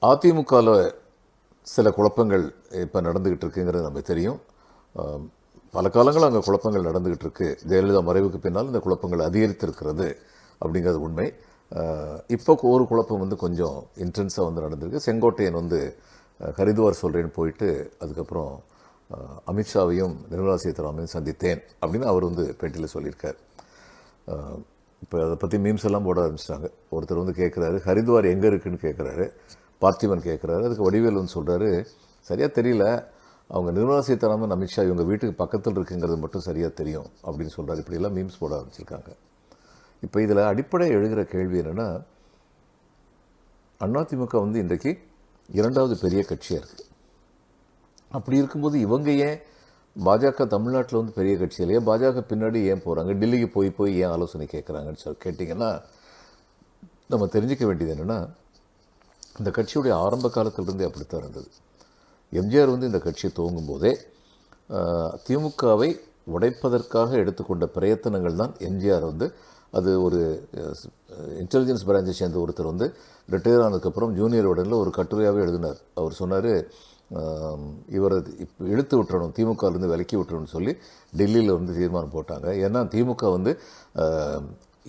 அதிமுகவில் சில குழப்பங்கள் இப்போ நடந்துக்கிட்டு இருக்குங்கிறது நமக்கு தெரியும். பல காலங்கள் அங்கே குழப்பங்கள் நடந்துக்கிட்டு இருக்கு. ஜெயலலிதா மறைவுக்கு பின்னால் இந்த குழப்பங்கள் அதிகரித்திருக்கிறது அப்படிங்கிறது உண்மை. இப்போ ஒரு குழப்பம் வந்து கொஞ்சம் இன்டென்ஸாக வந்து நடந்திருக்கு. செங்கோட்டையன் வந்து ஹரித்வார் சொல்கிறேன்னு போயிட்டு அதுக்கப்புறம் அமித்ஷாவையும் நிர்மலா சீதாராமனையும் சந்தித்தேன் அப்படின்னு அவர் வந்து பேட்டியில் சொல்லியிருக்கார். இப்போ அதை பற்றி மீம்ஸ் எல்லாம் போட ஆரம்பிச்சிட்டாங்க. ஒருத்தர் வந்து கேட்குறாரு, ஹரித்வார் எங்கே இருக்குன்னு கேட்குறாரு. பார்த்திபன் கேட்குறாரு. அதுக்கு வடிவேல் வந்து சொல்கிறாரு, சரியாக தெரியல, அவங்க நிர்மலா சீதாராமன் அமித்ஷா இவங்க வீட்டுக்கு பக்கத்தில் இருக்குங்கிறது மட்டும் சரியாக தெரியும் அப்படின்னு சொல்கிறார். இப்படியெல்லாம் மீம்ஸ் போட ஆரம்பிச்சிருக்காங்க. இப்போ இதில் அடிப்படை எழுகிற கேள்வி என்னென்னா, அதிமுக வந்து இன்றைக்கு இரண்டாவது பெரிய கட்சியாக இருக்குது. அப்படி இருக்கும்போது இவங்க ஏன் பாஜக தமிழ்நாட்டில் வந்து பெரிய கட்சி இல்லையா, பாஜக பின்னாடி ஏன் போகிறாங்க, டெல்லிக்கு போய் போய் ஏன் ஆலோசனை கேட்குறாங்கன்னு கேட்டிங்கன்னா, நம்ம தெரிஞ்சிக்க வேண்டியது என்னென்னா, இந்த கட்சியுடைய ஆரம்ப காலத்திலிருந்தே அப்படித்தான் இருந்தது. எம்ஜிஆர் வந்து இந்த கட்சியை துவங்கும் போதே திமுகவை உடைப்பதற்காக எடுத்துக்கொண்ட பிரயத்தனங்கள் தான் எம்ஜிஆர் வந்து, அது ஒரு இன்டெலிஜென்ஸ் பிரான்ச்சை சேர்ந்த ஒருத்தர் வந்து ரிட்டையர் ஆனதுக்கப்புறம் ஜூனியர் உடனில் ஒரு கட்டுரையாகவே எழுதினார். அவர் சொன்னார், இவரை இப்போ இழுத்து விட்டுறணும், திமுகலேருந்து விலக்கி விட்டுறணும்னு சொல்லி டெல்லியில் வந்து தீர்மானம் போட்டாங்க. ஏன்னா திமுக வந்து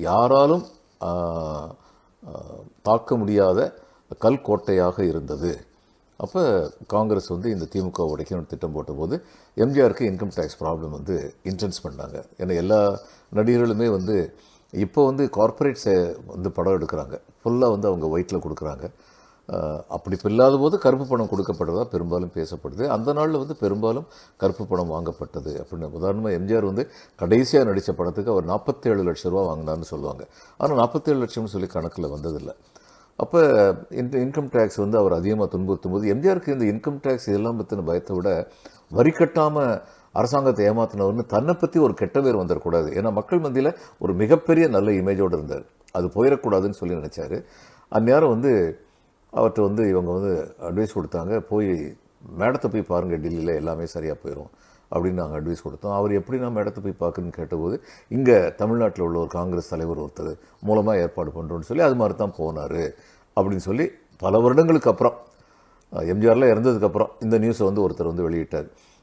யாராலும் தாக்க முடியாத கல்கோட்டையாக இருந்தது. அப்போ காங்கிரஸ் வந்து இந்த திமுக உடைக்கணும்னு திட்டம் போட்டபோது எம்ஜிஆருக்கு இன்கம் டேக்ஸ் ப்ராப்ளம் வந்து இன்டென்ஸ் பண்ணாங்க. ஏன்னா எல்லா நடிகர்களுமே வந்து இப்போ வந்து கார்ப்பரேட்ஸை வந்து படம் எடுக்கிறாங்க, ஃபுல்லாக வந்து அவங்க ஒயிட்டில் கொடுக்குறாங்க. அப்படி இப்போ இல்லாத போது கருப்பு பணம் கொடுக்கப்படுறதா பெரும்பாலும் பேசப்படுது. அந்த நாளில் வந்து பெரும்பாலும் கருப்பு பணம் வாங்கப்பட்டது அப்படின்னு. உதாரணமாக எம்ஜிஆர் வந்து கடைசியாக நடித்த படத்துக்கு அவர் 47 லட்சம் ரூபா வாங்கினான்னு சொல்லுவாங்க. ஆனால் 47 லட்சம்னு சொல்லி கணக்கில் வந்ததில்லை. அப்போ இந்த இன்கம் டேக்ஸ் வந்து அவர் அதிகமாக துன்புறுத்தும் போது எம்ஜிஆருக்கு இந்த இன்கம் டேக்ஸ் இதெல்லாம் பற்றின பயத்தை விட வரி கட்டாமல் அரசாங்கத்தை ஏமாத்தினவர்னு தன்னை பற்றி ஒரு கெட்ட பேர் வந்துடக்கூடாது. ஏன்னா மக்கள் மத்தியில் ஒரு மிகப்பெரிய நல்ல இமேஜோடு இருந்தார், அது போயிடக்கூடாதுன்னு சொல்லி நினச்சார். அந்நேரம் வந்து அவர்கிட்ட வந்து இவங்க வந்து அட்வைஸ் கொடுத்தாங்க, போய் மேடத்தை போய் பாருங்கள், டெல்லியில் எல்லாமே சரியாக போயிடும் அப்படின்னு நாங்கள் அட்வைஸ் கொடுத்தோம். அவர் எப்படி நான் மேடத்தை போய் பார்க்குறேன்னு கேட்டபோது, இங்கே தமிழ்நாட்டில் உள்ள ஒரு காங்கிரஸ் தலைவர் ஒருத்தர் மூலமாக ஏற்பாடு பண்ணுறோன்னு சொல்லி அது மாதிரி தான் போனார் அப்படின்னு சொல்லி பல வருடங்களுக்கு அப்புறம், எம்ஜிஆர்லாம் இறந்ததுக்கப்புறம் இந்த நியூஸை வந்து ஒருத்தர் வந்து வெளியிட்டார்.